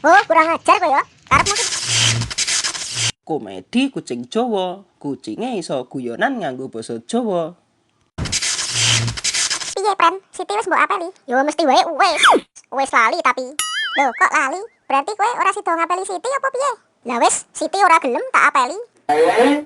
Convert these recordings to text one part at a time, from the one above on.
Oh, kurang ajar kok ya. Karepmu ki Komedi kucing Jawa. Kucinge iso guyonan nganggo basa Jawa. piye, Pren? Siti wis mbok apeli? Yo mesti wae wis lali tapi. Loh, kok lali? Berarti kowe ora sida ngapeli Siti apa piye? Lah wis, Siti ora gelem tak apeli.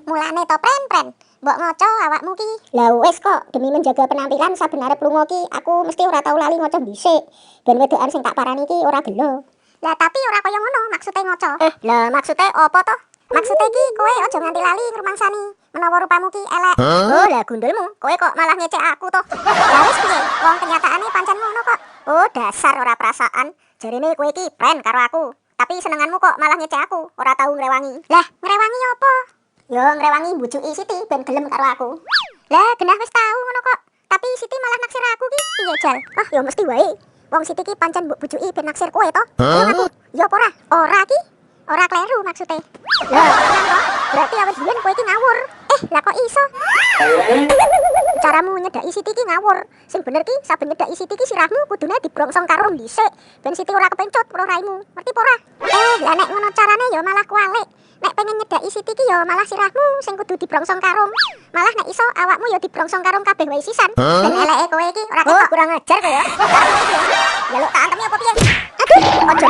Mulane to, Pren. Mbok ngoco awakmu ki. Lah wis kok, demi menjaga penampilan saben arep lunga ki, aku mesti ora tau lali ngoco dhisik. Ben wedokan sing tak parani ki ora gelo. Lah tapi ora kaya ngono maksude ngoco. Lah maksude apa to? Maksude ki kowe aja nganti lali ngrumangsani menawa rupamu ki elek. Oh, lah gundulmu, kowe kok malah ngecek aku to. Lah wis piye? Wong kenyataane pancen ngono kok. Oh, dasar ora perasaan. Jarine kowe ki Pren karo aku. Tapi senenganmu kok malah ngecek aku, ora tau ngrewangi. Lah, ngrewangi apa? Yo ngrewangi mbujuki Siti ben gelem karo aku. Lah, genah wis tau ngono kok. Tapi Siti malah naksir aku ki. Piye, Jal? Ah, yo mesti wae. Wong Siti ki pancen mbok bujuki ben naksir kowe to. Aku. Yo apa ora? Ora ki. Ora kleru maksude. Lah, tenan kok. Berarti awet biyen kowe ki ngawur. Lah kok iso? Caramu nyedaki Siti ki ngawur. Sing bener ki saben nyedaki Siti ki sirahmu kudune dibrongsong karo dhisik. Ben Siti ora kepencut karo raimu. Ngerti apa ora? Lah nek ngono carane ya malah kualik. Nek pengen nyedaki Siti ki ya malah sirahmu sing kudu dibrongsong karom. Malah nek iso awakmu ya dibrongsong karom kabeh wae sisan. Ben eleke kowe iki ora ketok kurang ajar kok ya. Jaluk tak antemi apa piye? Aduh, aja